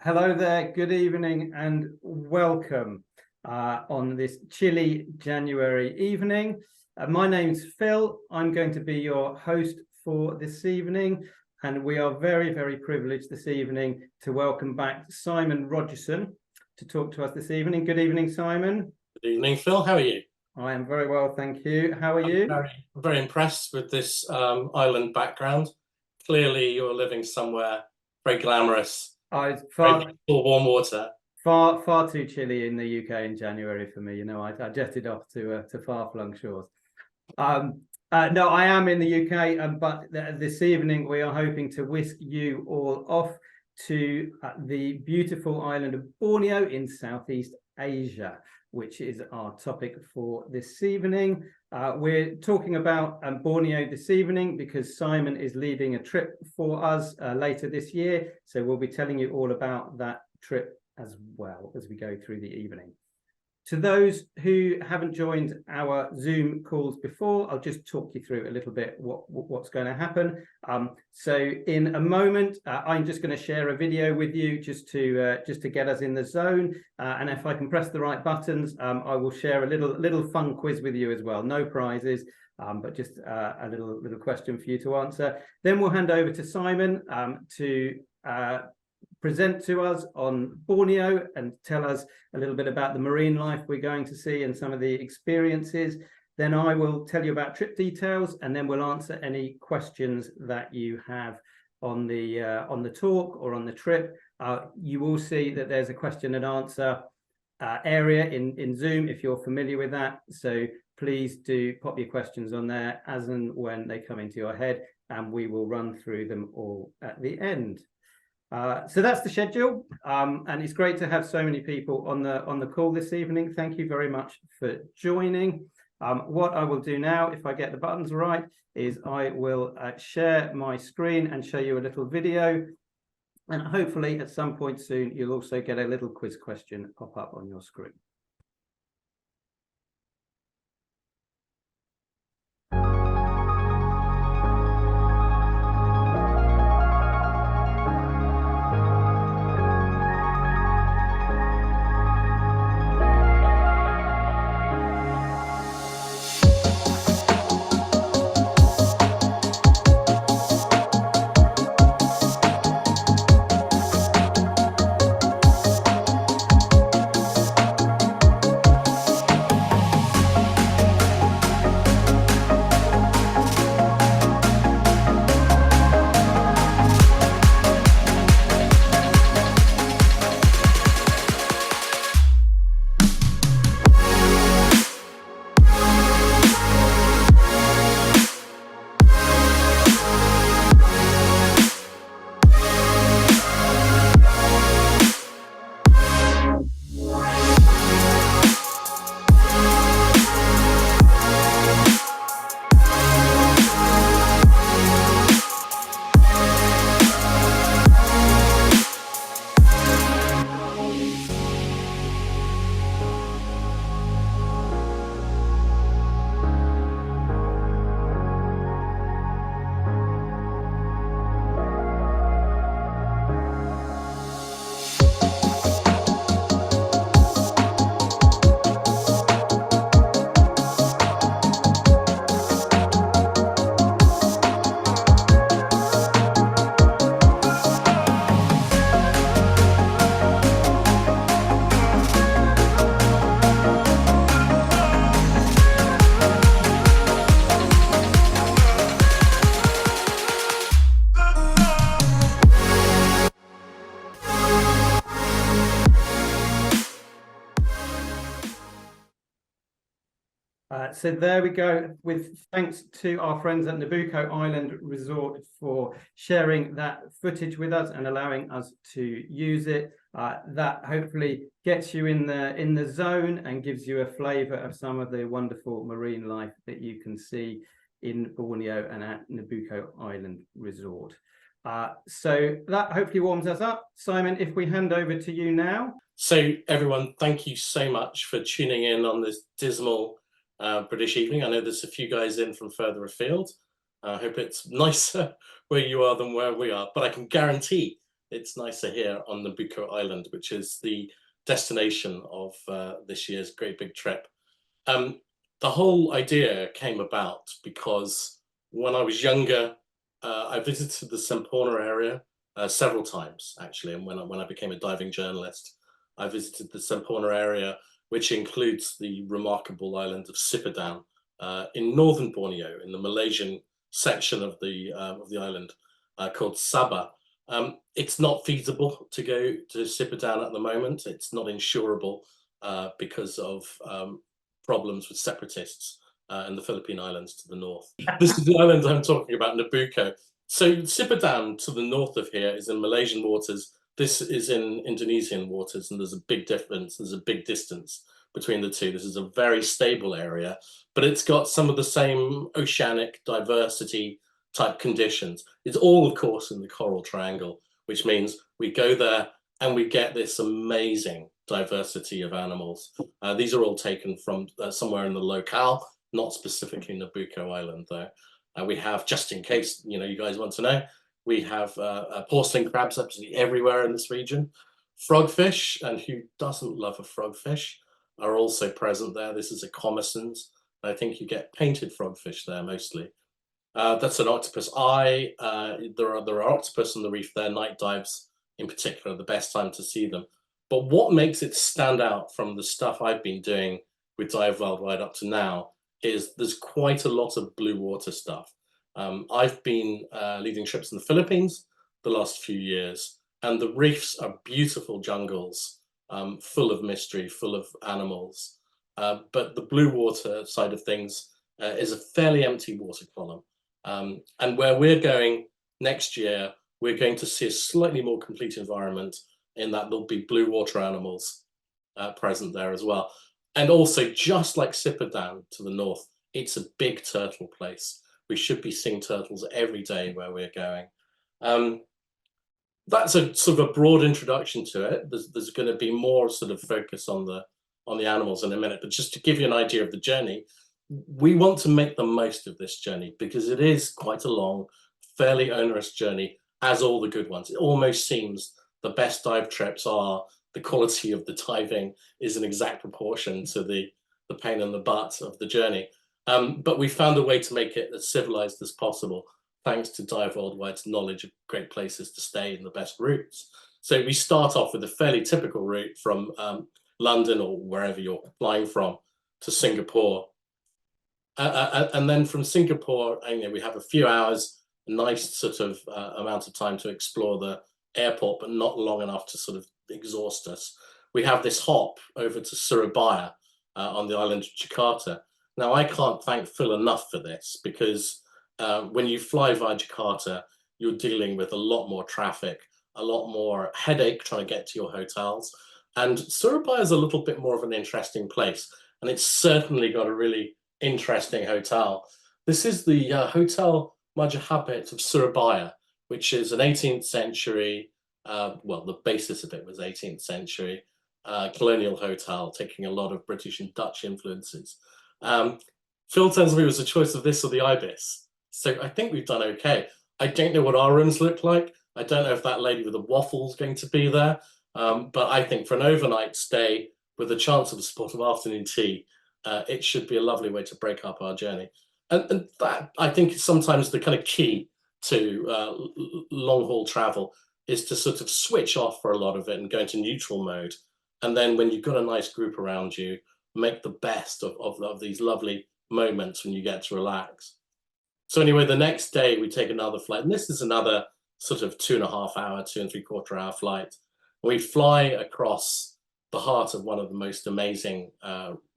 Hello there, good evening and welcome on this chilly January evening. My name's Phil. I'm going to be your host for this evening, and we are very, very privileged this evening to welcome back Simon Rogerson to talk to us this evening. Good evening, Simon. Good evening, Phil. How are you? I am very well, thank you. How are you? Very impressed with this island background. Clearly, you're living somewhere very glamorous. Far warm water. Far too chilly in the UK in January for me. You know, I jetted off to far-flung shores. No, I am in the UK, but this evening we are hoping to whisk you all off to the beautiful island of Borneo in Southeast Asia, which is our topic for this evening. We're talking about Borneo this evening because Simon is leading a trip for us later this year. So we'll be telling you all about that trip as well as we go through the evening. To those who haven't joined our Zoom calls before, I'll just talk you through a little bit what's going to happen. So in a moment, I'm just going to share a video with you just to get us in the zone. And if I can press the right buttons, I will share a little fun quiz with you as well. No prizes, but just a little question for you to answer. Then we'll hand over to Simon to present to us on Borneo and tell us a little bit about the marine life we're going to see and some of the experiences. Then I will tell you about trip details, and then we'll answer any questions that you have on the talk or on the trip. You will see that there's a question and answer area in Zoom if you're familiar with that. So please do pop your questions on there as and when they come into your head, and we will run through them all at the end. So that's the schedule, and it's great to have so many people on the call this evening. Thank you very much for joining. What I will do now, if I get the buttons right, is I will share my screen and show you a little video, and hopefully at some point soon you'll also get a little quiz question pop up on your screen. So there we go, with thanks to our friends at Nabucco Island Resort for sharing that footage with us and allowing us to use it. That hopefully gets you in the zone and gives you a flavour of some of the wonderful marine life that you can see in Borneo and at Nabucco Island Resort. So that hopefully warms us up. Simon, if we hand over to you now. So everyone, thank you so much for tuning in on this dismal British evening. I know there's a few guys in from further afield. I hope it's nicer where you are than where we are, but I can guarantee it's nicer here on Nabucco Island, which is the destination of this year's great big trip. The whole idea came about because when I was younger, I visited the Semporna area several times, actually. And when I became a diving journalist, I visited the Semporna area, which includes the remarkable island of Sipadan in northern Borneo, in the Malaysian section of the island called Sabah. It's not feasible to go to Sipadan at the moment. It's not insurable because of problems with separatists in the Philippine Islands to the north. This is the island I'm talking about, Nabucco. So Sipadan to the north of here is in Malaysian waters. This is in Indonesian waters, and there's a big difference. There's a big distance between the two. This is a very stable area, but it's got some of the same oceanic diversity type conditions. It's all, of course, in the Coral Triangle, which means we go there and we get this amazing diversity of animals. These are all taken from somewhere in the locale, not specifically Nabucco Island, though. We have, just in case you guys want to know, we have porcelain crabs absolutely everywhere in this region. Frogfish, and who doesn't love a frogfish, are also present there. This is a commersons. I think you get painted frogfish there mostly. That's an octopus eye. There are octopus on the reef there. Night dives, in particular, the best time to see them. But what makes it stand out from the stuff I've been doing with Dive Worldwide up to now is there's quite a lot of blue water stuff. I've been leading trips in the Philippines the last few years, and the reefs are beautiful jungles, full of mystery, full of animals. But the blue water side of things is a fairly empty water column. And where we're going next year, we're going to see a slightly more complete environment in that there'll be blue water animals present there as well. And also, just like Sipadan to the north, it's a big turtle place. We should be seeing turtles every day where we're going. That's a sort of a broad introduction to it. There's going to be more sort of focus on the animals in a minute, but just to give you an idea of the journey, we want to make the most of this journey because it is quite a long, fairly onerous journey, as all the good ones. It almost seems the best dive trips are the quality of the diving is an exact proportion to the pain in the butt of the journey. But we found a way to make it as civilized as possible, thanks to Dive Worldwide's knowledge of great places to stay and the best routes. So we start off with a fairly typical route from London or wherever you're flying from to Singapore. And then from Singapore, we have a few hours, a nice sort of amount of time to explore the airport, but not long enough to sort of exhaust us. We have this hop over to Surabaya on the island of Jakarta. Now, I can't thank Phil enough for this because when you fly via Jakarta, you're dealing with a lot more traffic, a lot more headache trying to get to your hotels. And Surabaya is a little bit more of an interesting place. And it's certainly got a really interesting hotel. This is the Hotel Majapahit of Surabaya, which is an 18th century, well, the basis of it was 18th century, colonial hotel, taking a lot of British and Dutch influences. Phil tells me it was a choice of this or the Ibis. So I think we've done okay. I don't know what our rooms look like. I don't know if that lady with the waffle is going to be there. But I think for an overnight stay with a chance of a spot of afternoon tea, it should be a lovely way to break up our journey. And that, I think, is sometimes the kind of key to long-haul travel, is to sort of switch off for a lot of it and go into neutral mode. And then when you've got a nice group around you, make the best of these lovely moments when you get to relax. So anyway, the next day we take another flight, and this is another sort of 2.5 hour, 2 3/4 hour flight. We fly across the heart of one of the most amazing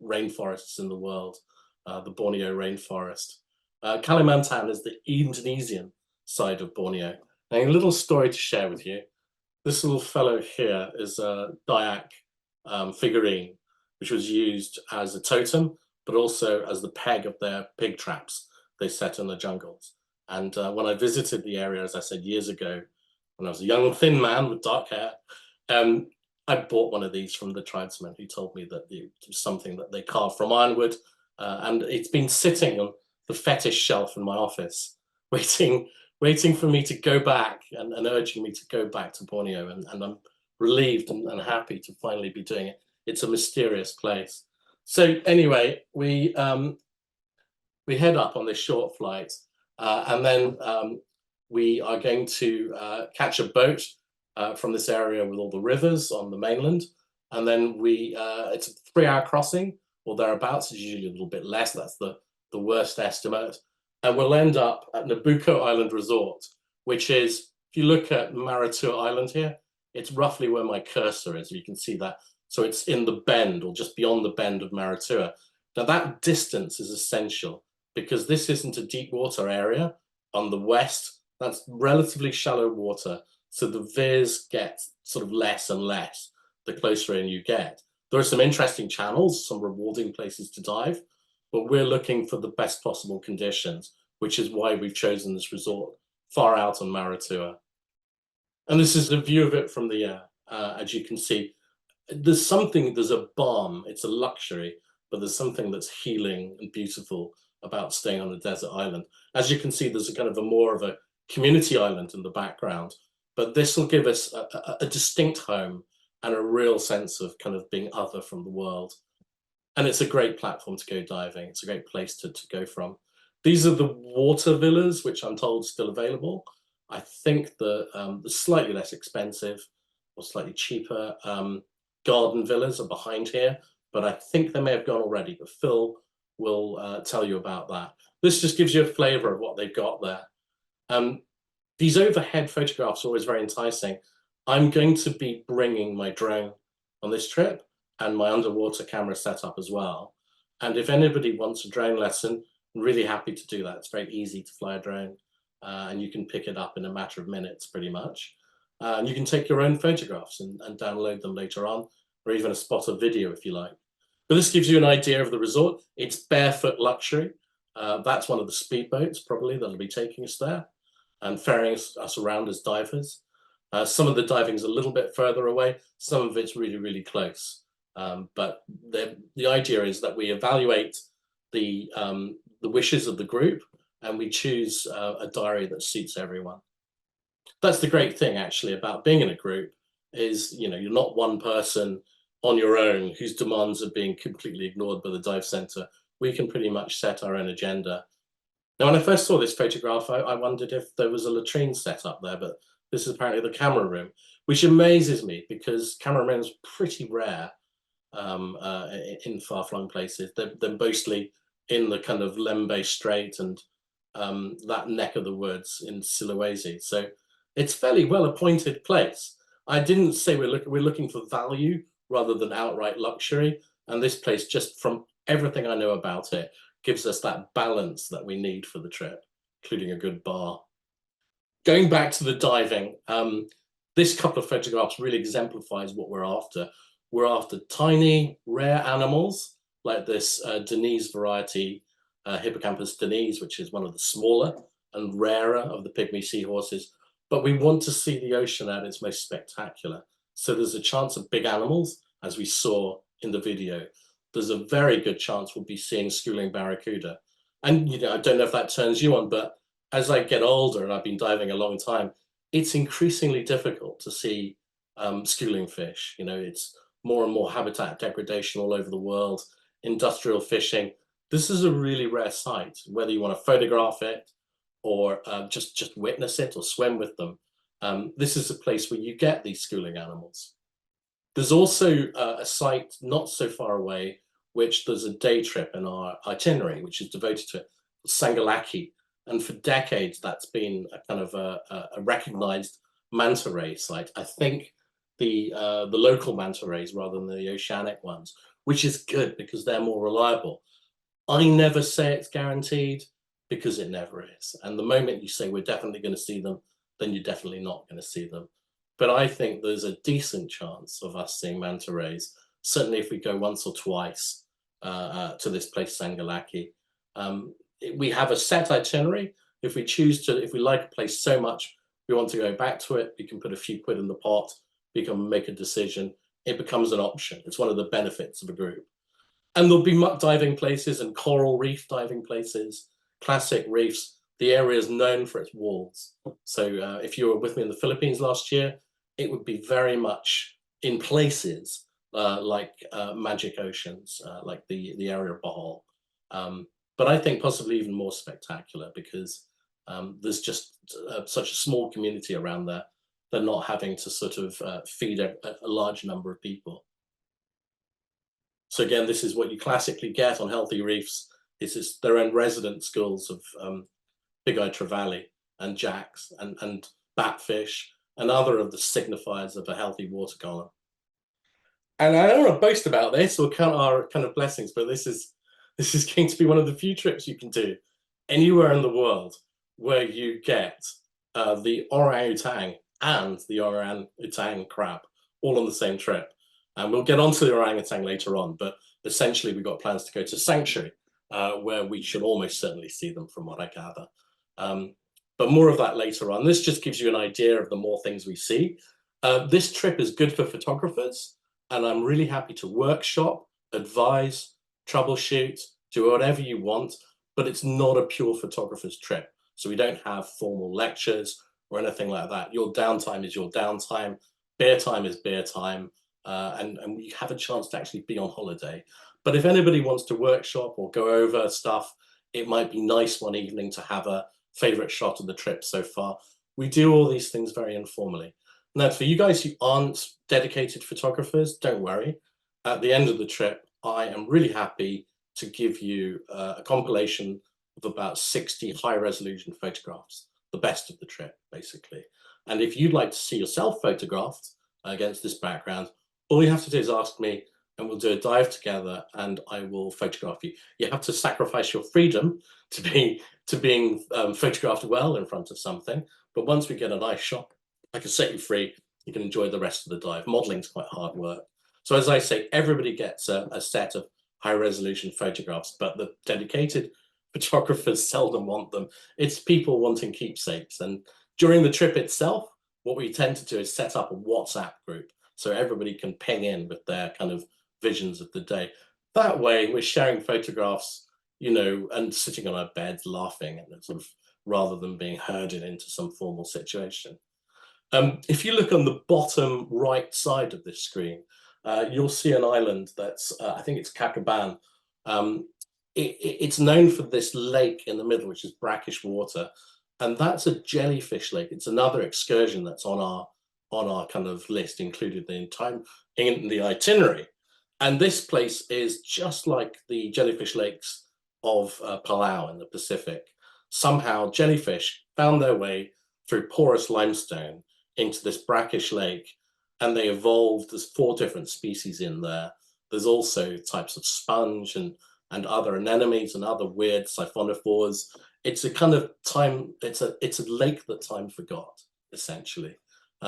rainforests in the world, the Borneo rainforest. Kalimantan is the Indonesian side of Borneo. Now, a little story to share with you. This little fellow here is a Dayak figurine, which was used as a totem, but also as the peg of their pig traps they set in the jungles. And when I visited the area, as I said, years ago, when I was a young, thin man with dark hair, I bought one of these from the tribesman who told me that it was something that they carved from ironwood. And it's been sitting on the fetish shelf in my office, waiting waiting for me to go back and urging me to go back to Borneo. And I'm relieved and happy to finally be doing it. It's a mysterious place. So anyway, we head up on this short flight, and then we are going to catch a boat from this area with all the rivers on the mainland, and then it's a 3-hour crossing or thereabouts. It's usually a little bit less. That's the worst estimate, and we'll end up at Nabucco Island Resort, which is, if you look at Maratua Island here, it's roughly where my cursor is. You can see that. So it's in the bend, or just beyond the bend of Maratua. Now that distance is essential, because this isn't a deep water area on the west. That's relatively shallow water. So the viz get sort of less and less the closer in you get. There are some interesting channels, some rewarding places to dive, but we're looking for the best possible conditions, which is why we've chosen this resort far out on Maratua. And this is the view of it from the air. As you can see, there's a balm, it's a luxury, but there's something that's healing and beautiful about staying on a desert island. As you can see, there's a kind of more of a community island in the background, but this will give us a distinct home and a real sense of kind of being other from the world. And it's a great platform to go diving. It's a great place to go from. These are the water villas, which I'm told are still available. I think the slightly less expensive or slightly cheaper garden villas are behind here, but I think they may have gone already, but Phil will tell you about that. This just gives you a flavor of what they've got there. These overhead photographs are always very enticing. I'm going to be bringing my drone on this trip and my underwater camera setup as well. And if anybody wants a drone lesson, I'm really happy to do that. It's very easy to fly a drone, and you can pick it up in a matter of minutes, pretty much. And you can take your own photographs and download them later on, or even a spot of video if you like. But this gives you an idea of the resort. It's barefoot luxury. That's one of the speedboats probably that'll be taking us there and ferrying us around as divers. Some of the diving is a little bit further away. Some of it's really, really close. But the idea is that we evaluate the wishes of the group, and we choose a diary that suits everyone. That's the great thing actually about being in a group, is you're not one person on your own whose demands are being completely ignored by the dive center. We can pretty much set our own agenda. Now, when I first saw this photograph, I wondered if there was a latrine set up there, but this is apparently the camera room, which amazes me because camera rooms are pretty rare in far-flung places. They're mostly in the kind of Lembe Strait and that neck of the woods in Sulawesi. So it's a fairly well-appointed place. I didn't say we're looking for value rather than outright luxury. And this place, just from everything I know about it, gives us that balance that we need for the trip, including a good bar. Going back to the diving, this couple of photographs really exemplifies what we're after. We're after tiny, rare animals like this Denise variety, Hippocampus denise, which is one of the smaller and rarer of the pygmy seahorses. But we want to see the ocean at its most spectacular. So there's a chance of big animals, as we saw in the video. There's a very good chance we'll be seeing schooling barracuda. And I don't know if that turns you on, but as I get older, and I've been diving a long time, it's increasingly difficult to see schooling fish. It's more and more habitat degradation all over the world, industrial fishing. This is a really rare sight, whether you want to photograph it or just witness it or swim with them. This is a place where you get these schooling animals. There's also a site not so far away, which there's a day trip in our itinerary, which is devoted to it, Sangalaki. And for decades, that's been a kind of a recognized manta ray site. I think the local manta rays rather than the oceanic ones, which is good because they're more reliable. I never say it's guaranteed because it never is. And the moment you say we're definitely going to see them, then you're definitely not going to see them. But I think there's a decent chance of us seeing manta rays, certainly if we go once or twice to this place, Sangalaki. We have a set itinerary. If we like a place so much, we want to go back to it, we can put a few quid in the pot, we can make a decision. It becomes an option. It's one of the benefits of a group. And there'll be muck diving places and coral reef diving places, classic reefs. the area is known for its walls. So if you were with me in the Philippines last year, it would be very much in places like magic oceans, like the area of Bohol. But I think possibly even more spectacular because there's just such a small community around there. They're not having to sort of feed a large number of people. So again, this is what you classically get on healthy reefs. It's their own resident schools of big-eyed trevally and jacks and batfish and other of the signifiers of a healthy water column. And I don't want to boast about this or count our kind of blessings, but this is going to be one of the few trips you can do anywhere in the world where you get the orangutan and the orangutan crab all on the same trip. And we'll get onto the orangutan later on, but essentially we've got plans to go to Sanctuary, where we should almost certainly see them from what I gather. But more of that later on. This just gives you an idea of the more things we see. This trip is good for photographers, and I'm really happy to workshop, advise, troubleshoot, do whatever you want, but it's not a pure photographer's trip. So we don't have formal lectures or anything like that. Your downtime is your downtime, beer time is beer time, and we have a chance to actually be on holiday. But if anybody wants to workshop or go over stuff, it might be nice one evening to have a favorite shot of the trip so far. We do all these things very informally. Now, for you guys who aren't dedicated photographers, don't worry. At the end of the trip, I am really happy to give you a compilation of about 60 high-resolution photographs, the best of the trip, basically. And if you'd like to see yourself photographed against this background, all you have to do is ask me, and we'll do a dive together, and I will photograph you. You have to sacrifice your freedom to being photographed well in front of something. But once we get a nice shot, I can set you free. You can enjoy the rest of the dive. Modeling is quite hard work. So as I say, everybody gets a set of high-resolution photographs, but the dedicated photographers seldom want them. It's people wanting keepsakes. And during the trip itself, what we tend to do is set up a WhatsApp group so everybody can ping in with their kind of visions of the day. That way, we're sharing photographs, you know, and sitting on our beds laughing, and sort of rather than being herded into some formal situation. If you look on the bottom right side of this screen, you'll see an island that's, I think it's Cacaban. It's known for this lake in the middle, which is brackish water, and that's a jellyfish lake. It's another excursion that's on our kind of list, included in the itinerary. And this place is just like the jellyfish lakes of Palau in the Pacific. Somehow jellyfish found their way through porous limestone into this brackish lake, and they evolved. There's 4 different species in there. There's also types of sponge and other anemones and other weird siphonophores. It's a kind of it's a lake that time forgot, essentially.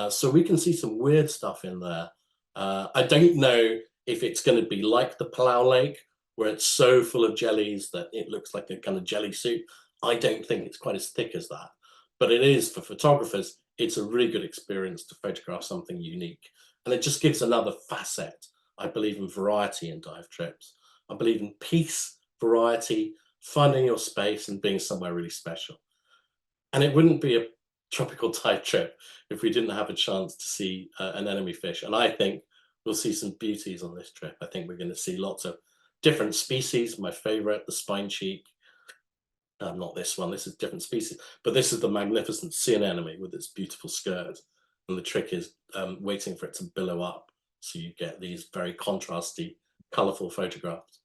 So we can see some weird stuff in there. I don't know if it's going to be like the Palau Lake, where it's so full of jellies that it looks like a kind of jelly soup. I don't think it's quite as thick as that. But it is, for photographers, it's a really good experience to photograph something unique. And it just gives another facet. I believe in variety in dive trips. I believe in peace, variety, finding your space and being somewhere really special. And it wouldn't be a tropical dive trip if we didn't have a chance to see an enemy fish. And I think we'll see some beauties on this trip. I think we're going to see lots of different species. My favorite, the spine cheek. Not this one, this is different species, but this is the magnificent sea anemone with its beautiful skirt. And the trick is waiting for it to billow up, so you get these very contrasty, colorful photographs.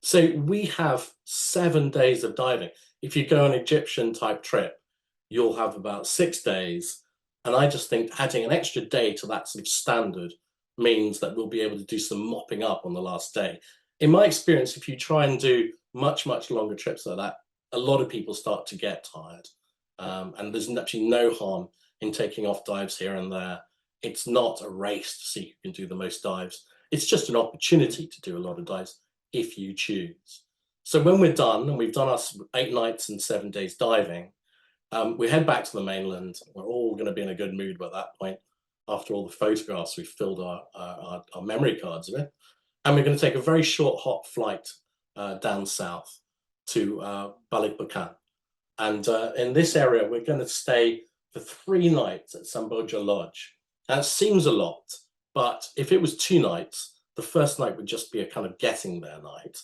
So we have 7 days of diving. If you go an Egyptian type trip, you'll have about 6 days. And I just think adding an extra day to that sort of standard means that we'll be able to do some mopping up on the last day. In my experience, if you try and do much, much longer trips like that, a lot of people start to get tired. And there's actually no harm in taking off dives here and there. It's not a race to see who can do the most dives. It's just an opportunity to do a lot of dives if you choose. So when we're done, and we've done our 8 nights and 7 days diving, we head back to the mainland. We're all going to be in a good mood by that point, after all the photographs we've filled our memory cards with. And we're going to take a very short, hot flight down south to Balikpapan. And in this area, we're going to stay for 3 nights at Samboja Lodge. That seems a lot, but if it was 2 nights, the first night would just be a kind of getting there night.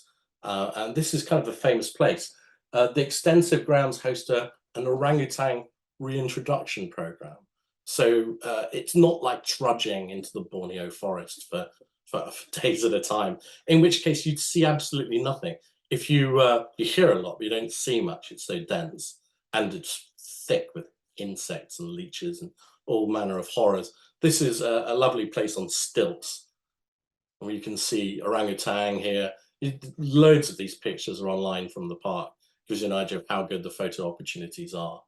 And this is kind of a famous place. The extensive grounds host an orangutan reintroduction program. So it's not like trudging into the Borneo forest for days at a time, in which case you'd see absolutely nothing. If you hear a lot, but you don't see much, it's so dense, and it's thick with insects and leeches and all manner of horrors. This is a lovely place on stilts, where you can see orangutan here. Loads of these pictures are online from the park. Gives you an idea of how good the photo opportunities are.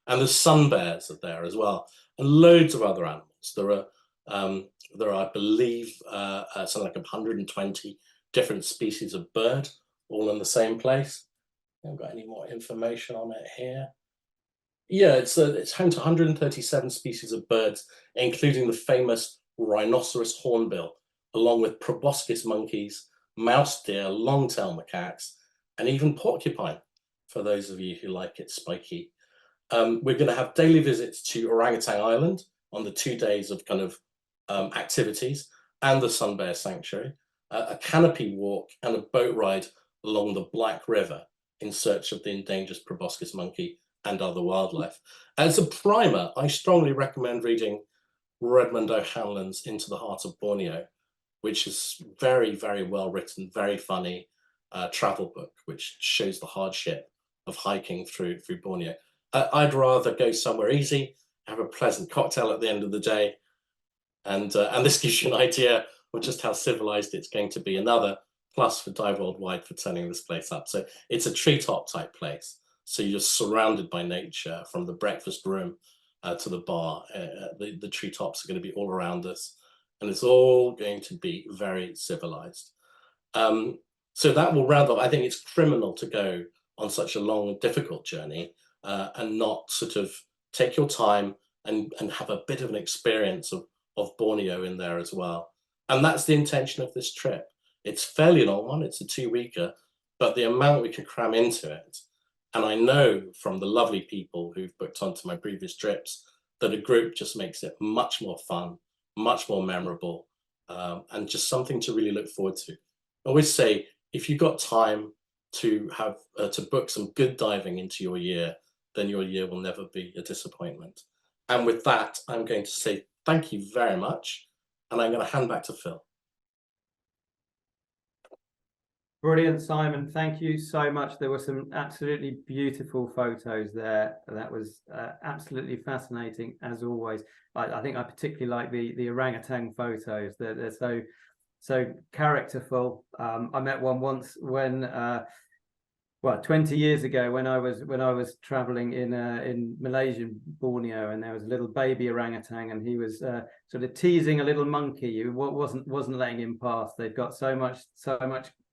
And the sun bears are there as well, and loads of other animals. There are, I believe, something like 120 different species of bird, all in the same place. I haven't got any more information on it here. Yeah, it's home to 137 species of birds, including the famous rhinoceros hornbill, along with proboscis monkeys, mouse deer, long-tailed macaques, and even porcupine, for those of you who like it spiky. We're going to have daily visits to Orangutan Island on the 2 days of kind of activities, and the Sun Bear Sanctuary, a canopy walk and a boat ride along the Black River in search of the endangered proboscis monkey and other wildlife. As a primer, I strongly recommend reading Redmond O'Hanlon's Into the Heart of Borneo, which is very, very well written, very funny travel book, which shows the hardship of hiking through Borneo. I'd rather go somewhere easy, have a pleasant cocktail at the end of the day, and this gives you an idea of just how civilized it's going to be. Another plus for Dive Worldwide for turning this place up. So it's a treetop type place. So you're surrounded by nature, from the breakfast room to the bar. The treetops are going to be all around us, and it's all going to be very civilized. So that will round off. I think it's criminal to go on such a long and difficult journey and not sort of take your time and have a bit of an experience of Borneo in there as well. And that's the intention of this trip. It's fairly long one, it's a 2-weeker, but the amount we can cram into it, and I know from the lovely people who've booked onto my previous trips that a group just makes it much more fun, much more memorable, and just something to really look forward to. I always say, if you've got time to have to book some good diving into your year, then your year will never be a disappointment. And with that, I'm going to say thank you very much, and I'm going to hand back to Phil. Brilliant, Simon. Thank you so much. There were some absolutely beautiful photos there. That was absolutely fascinating, as always. I think I particularly like the orangutan photos. They're so characterful. I met one once when, well, 20 years ago, when I was traveling in Malaysian Borneo, and there was a little baby orangutan, and he was sort of teasing a little monkey who wasn't letting him pass. They've got so much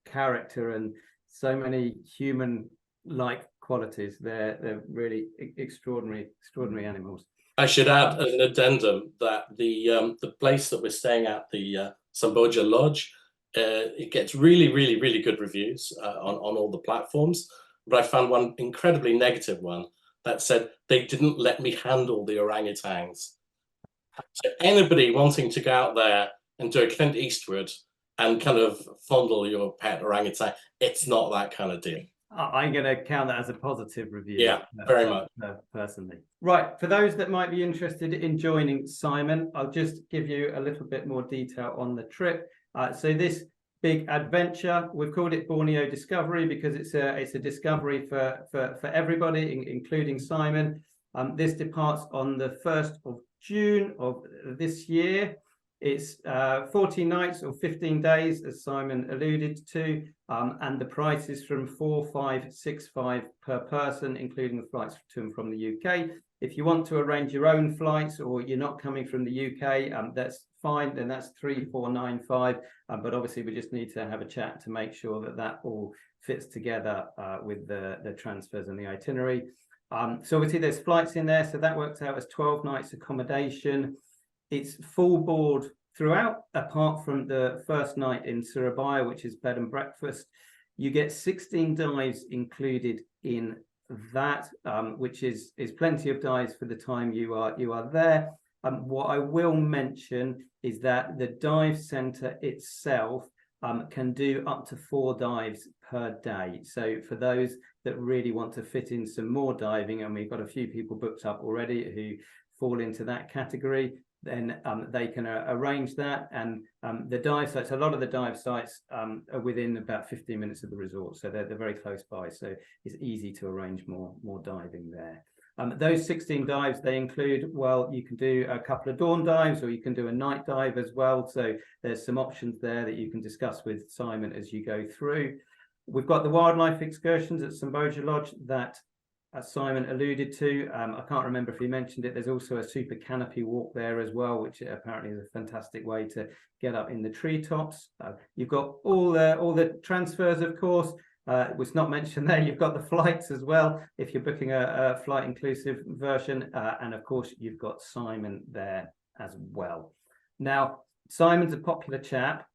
character and so many human-like qualities. They're really extraordinary animals. I should add as an addendum that the place that we're staying at, the Samboja Lodge, it gets really good reviews on all the platforms. But I found one incredibly negative one that said they didn't let me handle the orangutans. So anybody wanting to go out there and do a Clint Eastwood and kind of fondle your pet orangutan, it's not that kind of deal. I'm going to count that as a positive review. Yeah, very much. Personally. Right, for those that might be interested in joining Simon, I'll just give you a little bit more detail on the trip. So this big adventure, we've called it Borneo Discovery because it's a discovery for everybody, including Simon. This departs on the 1st of June of this year. It's 14 nights or 15 days, as Simon alluded to, and the price is from 4,565 per person, including the flights to and from the UK. If you want to arrange your own flights, or you're not coming from the UK, that's fine, then that's 3,495. But obviously we just need to have a chat to make sure that all fits together with the transfers and the itinerary. So obviously there's flights in there, so that works out as 12 nights accommodation. It's full board throughout, apart from the first night in Surabaya, which is bed and breakfast. You get 16 dives included in that, which is plenty of dives for the time you are there. What I will mention is that the dive center itself can do up to 4 dives per day. So for those that really want to fit in some more diving, and we've got a few people booked up already who fall into that category, then they can arrange that. And the dive sites, a lot of the dive sites are within about 15 minutes of the resort, so they're very close by, so it's easy to arrange more diving there. Those 16 dives, they include, well, you can do a couple of dawn dives, or you can do a night dive as well. So there's some options there that you can discuss with Simon as you go through. We've got the wildlife excursions at Samboja Lodge that Simon alluded to. I can't remember if he mentioned it. There's also a super canopy walk there as well, which apparently is a fantastic way to get up in the treetops. You've got all the transfers, of course. Was not mentioned there. You've got the flights as well, if you're booking a flight inclusive version. And of course, you've got Simon there as well. Now, Simon's a popular chap.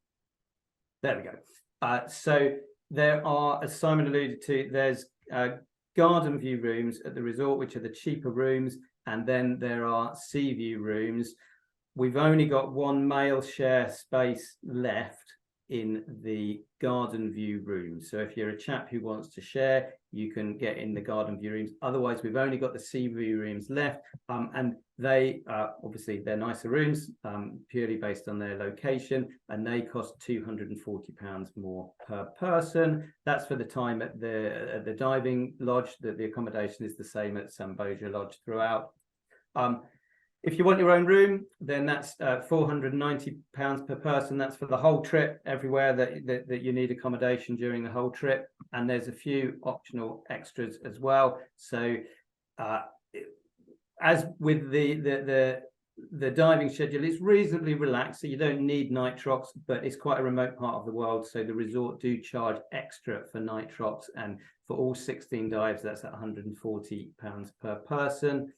There we go. So there are, as Simon alluded to, there's garden view rooms at the resort, which are the cheaper rooms. And then there are sea view rooms. We've only got 1 male share space left in the garden view room. So if you're a chap who wants to share, you can get in the garden view rooms. Otherwise, we've only got the sea view rooms left. And they obviously, they're nicer rooms, purely based on their location, and they cost £240 more per person. That's for the time at the diving lodge. The accommodation is the same at Samboja Lodge throughout. If you want your own room, then that's £490 per person. That's for the whole trip, everywhere that you need accommodation during the whole trip. And there's a few optional extras as well. So as with the diving schedule, it's reasonably relaxed. So you don't need nitrox, but it's quite a remote part of the world. So the resort do charge extra for nitrox. And for all 16 dives, that's at £140 per person.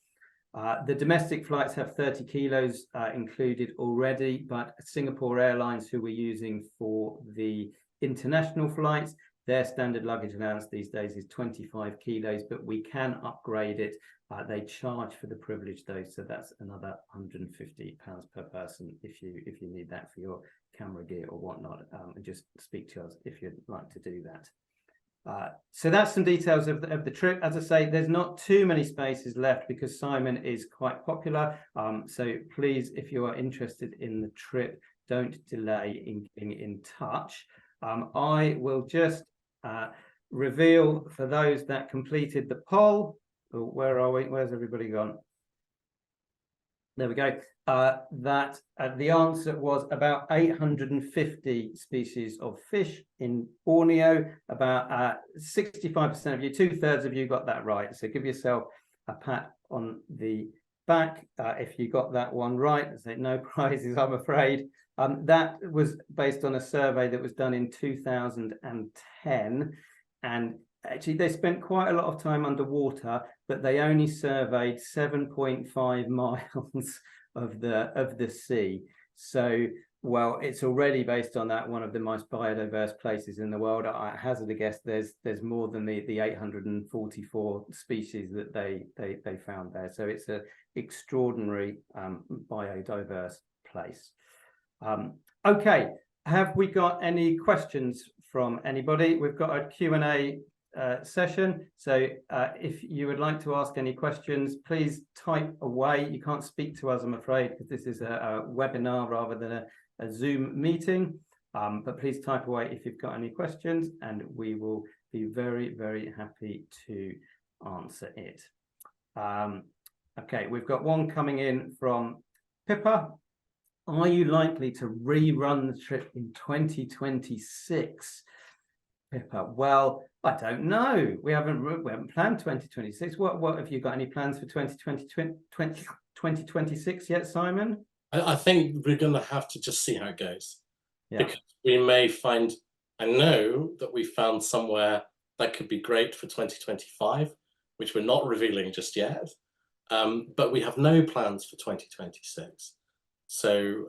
The domestic flights have 30 kilos included already, but Singapore Airlines, who we're using for the international flights, their standard luggage allowance these days is 25 kilos, but we can upgrade it. They charge for the privilege though, so that's another £150 per person if you need that for your camera gear or whatnot. And just speak to us if you'd like to do that. So that's some details of the trip. As I say, there's not too many spaces left because Simon is quite popular. So please, if you are interested in the trip, don't delay in getting in touch. I will just reveal for those that completed the poll. Oh, where are we? Where's everybody gone? There we go. That the answer was about 850 species of fish in Borneo. About 65% of you, 2/3 of you got that right. So give yourself a pat on the back if you got that one right. So no prizes, I'm afraid. That was based on a survey that was done in 2010, and actually they spent quite a lot of time underwater, but they only surveyed 7.5 miles of the sea. So, well, it's already based on that one of the most biodiverse places in the world. I hazard a guess there's more than the 844 species that they found there. So it's an extraordinary biodiverse place. Okay, have we got any questions from anybody? We've got a Q&A session, so if you would like to ask any questions, please type away. You can't speak to us, I'm afraid, because this is a webinar rather than a Zoom meeting, but please type away if you've got any questions, and we will be very, very happy to answer it. Okay, we've got one coming in from Pippa. Are you likely to rerun the trip in 2026? Pippa, well, I don't know. We haven't planned 2026. What have you got any plans for 2026 yet, Simon? I think we're going to have to just see how it goes. Yeah. Because we may find, I know that we found somewhere that could be great for 2025, which we're not revealing just yet. But we have no plans for 2026. So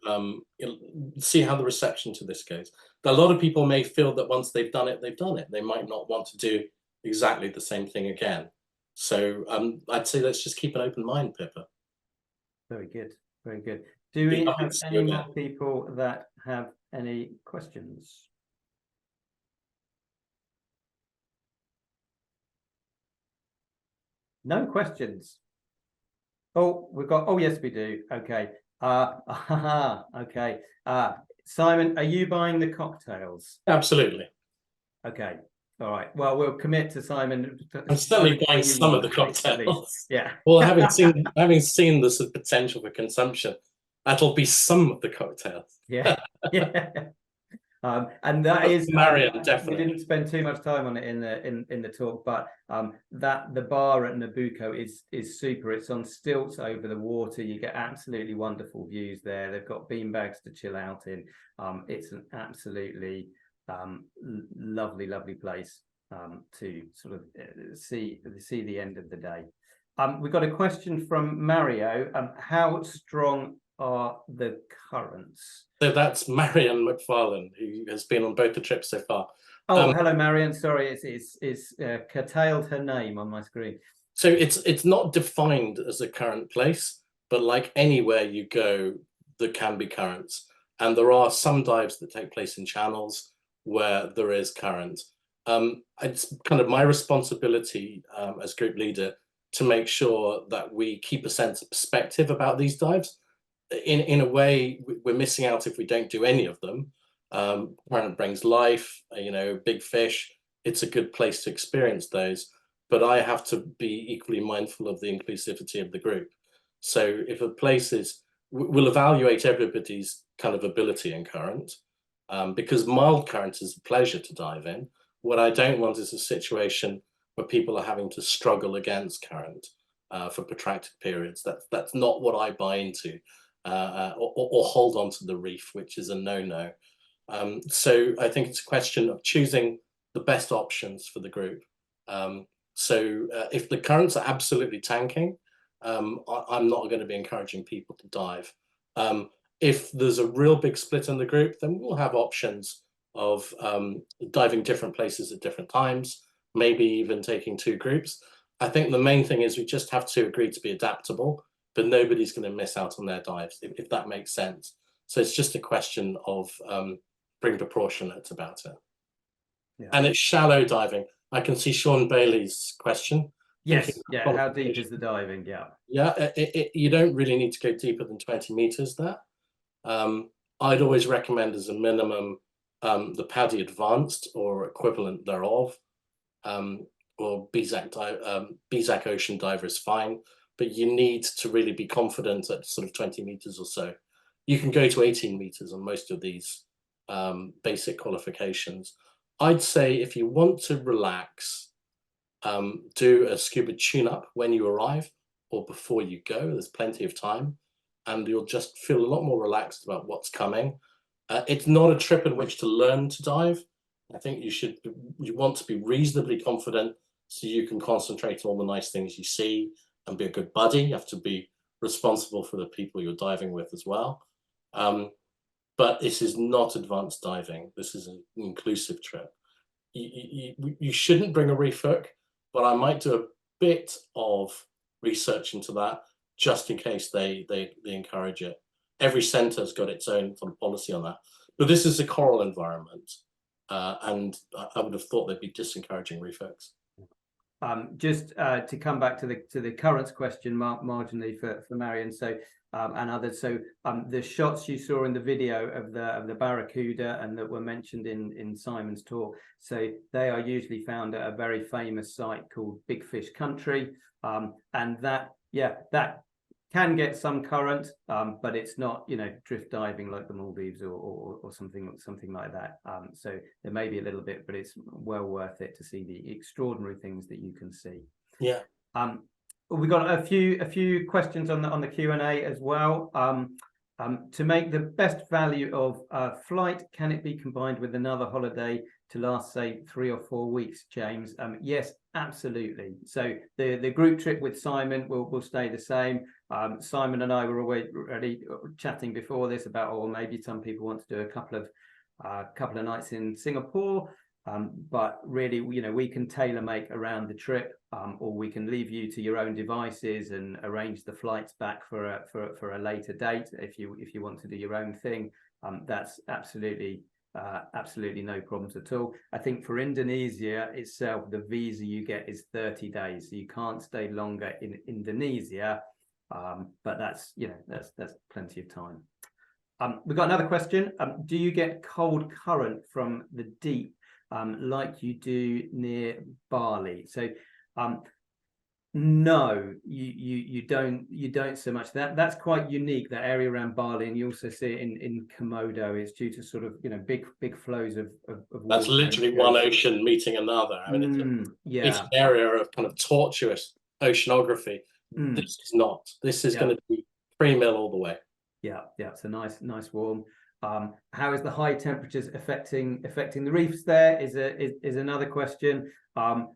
see how the reception to this goes. A lot of people may feel that once they've done it, they've done it. They might not want to do exactly the same thing again. So I'd say let's just keep an open mind, Pippa. Very good, very good. Do Be we happy have to see any you more again. people that have any questions? No questions. Oh, we've got, oh yes, we do. Okay. Okay. Simon, are you buying the cocktails? Absolutely. Okay. All right. Well, we'll commit to Simon. I'm certainly buying You some one of the case at least. cocktails. Yeah. Well, having seen the sort of potential for consumption, that'll be some of the cocktails. Yeah. Yeah. And that is Marion, we definitely. didn't spend too much time on it in the talk, but that the bar at Nabucco is super. It's on stilts over the water. You get absolutely wonderful views there. They've got beanbags to chill out in. It's an absolutely lovely place to sort of see the end of the day. We've got a question from Mario. How strong are the currents? So that's Marion McFarlane, who has been on both the trips so far. Oh, hello, Marion. Sorry, it's curtailed her name on my screen. So it's not defined as a current place, but like anywhere you go, there can be currents. And there are some dives that take place in channels where there is current. It's kind of my responsibility as group leader to make sure that we keep a sense of perspective about these dives. In a way, we're missing out if we don't do any of them. Current brings life, big fish. It's a good place to experience those, but I have to be equally mindful of the inclusivity of the group. So if a place is, we'll evaluate everybody's kind of ability in current, because mild current is a pleasure to dive in. What I don't want is a situation where people are having to struggle against current for protracted periods. That's not what I buy into. Or hold on to the reef, which is a no-no. So I think it's a question of choosing the best options for the group. So if the currents are absolutely tanking, I'm not going to be encouraging people to dive. If there's a real big split in the group, then we'll have options of diving different places at different times, maybe even taking two groups. I think the main thing is we just have to agree to be adaptable, but nobody's going to miss out on their dives, if that makes sense. So it's just a question of being proportionate about it. Yeah. And it's shallow diving. I can see Sean Bailey's question. Yes, yeah, how deep is the diving? Yeah. Yeah, you don't really need to go deeper than 20 meters there. I'd always recommend as a minimum the PADI Advanced or equivalent thereof, or BZAC Ocean Diver is fine, but you need to really be confident at sort of 20 meters or so. You can go to 18 meters on most of these basic qualifications. I'd say if you want to relax, do a scuba tune-up when you arrive or before you go. There's plenty of time, and you'll just feel a lot more relaxed about what's coming. It's not a trip in which to learn to dive. I think you want to be reasonably confident so you can concentrate on all the nice things you see and be a good buddy. You have to be responsible for the people you're diving with as well. But this is not advanced diving. This is an inclusive trip. You shouldn't bring a reef hook, but I might do a bit of research into that just in case they encourage it. Every centre's got its own sort of policy on that. But this is a coral environment, and I would have thought they'd be disencouraging reef hooks. Just to come back to the currents question, marginally for Marion, so and others. So the shots you saw in the video of the barracuda and that were mentioned in Simon's talk, so they are usually found at a very famous site called Big Fish Country, and that can get some current, but it's not, drift diving like the Maldives or something like that. So there may be a little bit, but it's well worth it to see the extraordinary things that you can see. Yeah. We've got a few questions on the Q&A as well. To make the best value of flight, can it be combined with another holiday to last, say, 3 or 4 weeks, James? Yes, absolutely. So the group trip with Simon will stay the same. Simon and I were already chatting before this about, or maybe some people want to do a couple of nights in Singapore. But really, we can tailor make around the trip, or we can leave you to your own devices and arrange the flights back for a later date if you want to do your own thing. That's absolutely no problems at all. I think for Indonesia itself, the visa you get is 30 days, so you can't stay longer in Indonesia. But that's plenty of time. We've got another question. Do you get cold current from the deep, like you do near Bali? So no, you don't so much. That's quite unique, that area around Bali, and you also see it in Komodo. It's due to sort of big flows of That's water. literally one ocean meeting another. I mean, it's an area of kind of tortuous oceanography. This is not. This is going to be 3 mil all the way. Yeah, it's a nice warm. How is the high temperatures affecting the reefs there is another question. They're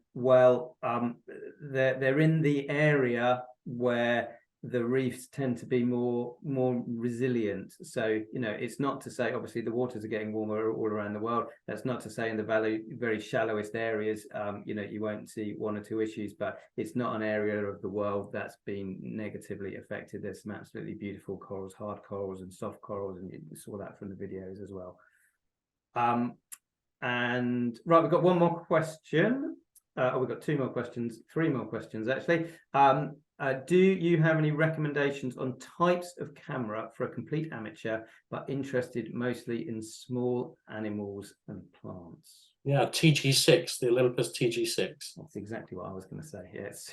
in the area where the reefs tend to be more resilient. So it's not to say, obviously the waters are getting warmer all around the world. That's not to say in the very shallowest areas you won't see 1 or 2 issues, but it's not an area of the world that's been negatively affected. There's some absolutely beautiful corals, hard corals and soft corals, and you saw that from the videos as well. And right, we've got one more question. We've got 2 more questions, 3 more questions actually. Do you have any recommendations on types of camera for a complete amateur, but interested mostly in small animals and plants? Yeah, TG6, the Olympus TG6. That's exactly what I was going to say. Yes,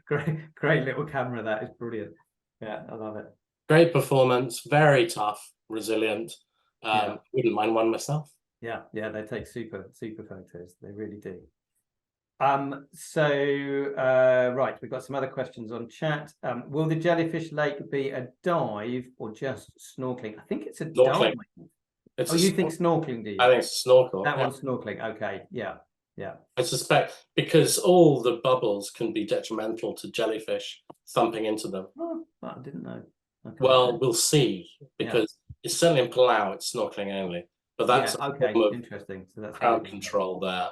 great little camera. That is brilliant. Yeah, I love it. Great performance, very tough, resilient. Wouldn't mind one myself. Yeah, they take super photos. They really do. Right, we've got some other questions on chat. Will the Jellyfish Lake be a dive or just snorkeling? I think it's a dive. You think snorkeling, do you? I think it's snorkel. That one's snorkeling. Okay, yeah. I suspect because all the bubbles can be detrimental to jellyfish thumping into them. Oh, I didn't know. Okay. Well, we'll see, because it's certainly in Palau, it's snorkeling only. But that's interesting. So that's crowd control there.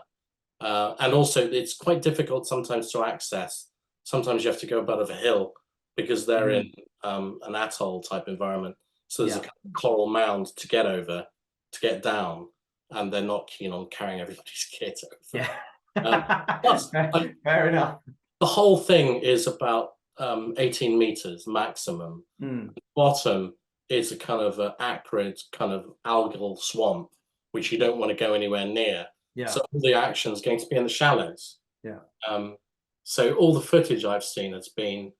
And also, it's quite difficult sometimes to access. Sometimes you have to go above a hill because they're in an atoll type environment. So there's a kind of coral mound to get over, to get down, and they're not keen on carrying everybody's kit over. Yeah. Fair enough. The whole thing is about 18 meters maximum. The bottom is a kind of acrid, kind of algal swamp, which you don't want to go anywhere near. So all the action is going to be in the shallows. So all the footage I've seen has been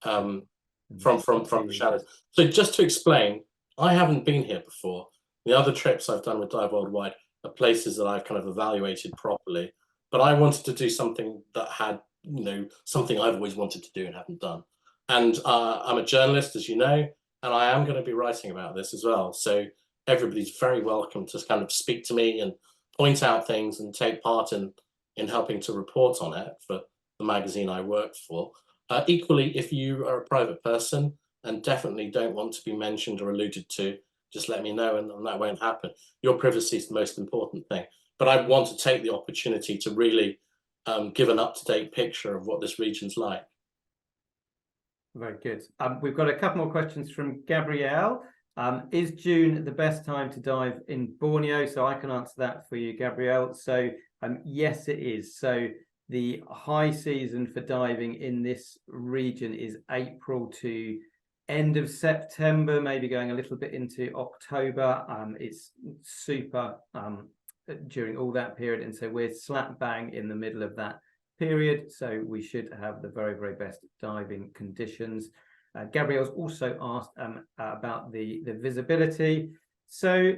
from the shallows. So just to explain, I haven't been here before. The other trips I've done with Dive Worldwide are places that I've kind of evaluated properly. But I wanted to do something that had, something I've always wanted to do and haven't done. And I'm a journalist, as you know, and I am going to be writing about this as well. So everybody's very welcome to kind of speak to me and point out things and take part in helping to report on it for the magazine I work for. Equally, if you are a private person and definitely don't want to be mentioned or alluded to, just let me know, and that won't happen. Your privacy is the most important thing. But I want to take the opportunity to really give an up-to-date picture of what this region's like. Very good. We've got a couple more questions from Gabrielle. Is June the best time to dive in Borneo? So I can answer that for you, Gabrielle. So yes, it is. So the high season for diving in this region is April to end of September, maybe going a little bit into October. It's super during all that period, and so we're slap bang in the middle of that period, so we should have the very best diving conditions. Gabrielle's also asked about the visibility. So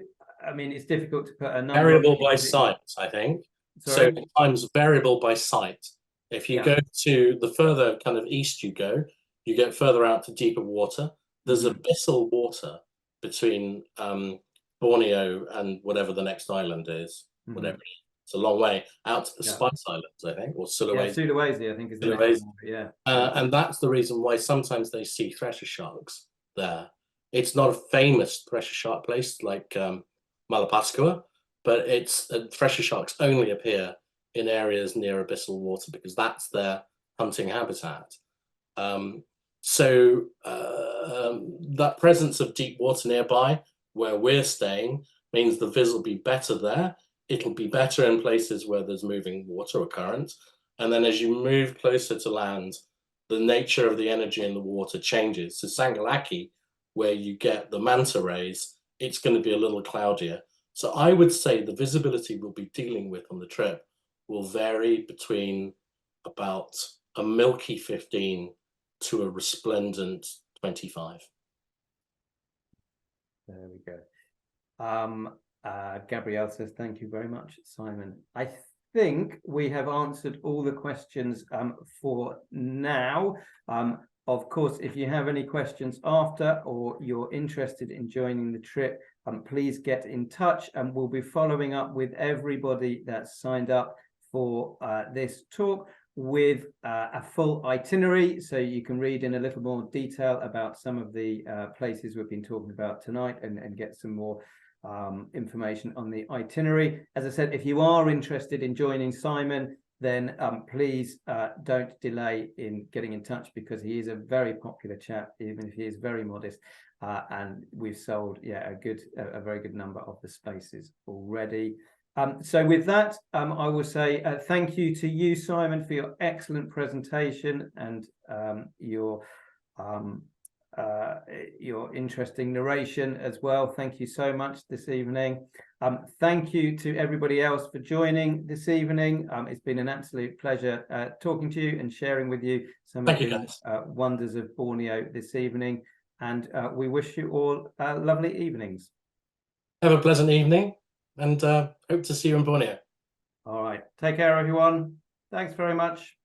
I mean, it's difficult to put a number. Variable by sight, I think. Sorry? So times variable by sight. If you go to the further kind of east you go, you get further out to deeper water. There's abyssal water between Borneo and whatever the next island is, whatever it is. It's a long way out to the Spice Islands, I think, or Sulawesi. Sulawesi, I think, is the next one. And that's the reason why sometimes they see thresher sharks there. It's not a famous thresher shark place like Malapascua, but it's fresher sharks only appear in areas near abyssal water because that's their hunting habitat. So that presence of deep water nearby where we're staying means the vis will be better there. It'll be better in places where there's moving water or current. And then as you move closer to land, the nature of the energy in the water changes. So Sangalaki, where you get the manta rays, it's going to be a little cloudier. So I would say the visibility we'll be dealing with on the trip will vary between about a milky 15 to a resplendent 25. There we go. Gabrielle says, thank you very much, Simon. I think we have answered all the questions for now. Of course, if you have any questions after or you're interested in joining the trip, please get in touch, and we'll be following up with everybody that's signed up for this talk with a full itinerary, so you can read in a little more detail about some of the places we've been talking about tonight and get some more information on the itinerary. As I said, if you are interested in joining Simon, then please don't delay in getting in touch, because he is a very popular chap, even if he is very modest, and we've sold a very good number of the spaces already. So with that, I will say thank you to you, Simon, for your excellent presentation and your interesting narration as well. Thank you so much this evening. Thank you to everybody else for joining this evening. It's been an absolute pleasure talking to you and sharing with you some of the wonders of Borneo this evening. And we wish you all lovely evenings. Have a pleasant evening, and hope to see you in Borneo. All right. Take care, everyone. Thanks very much.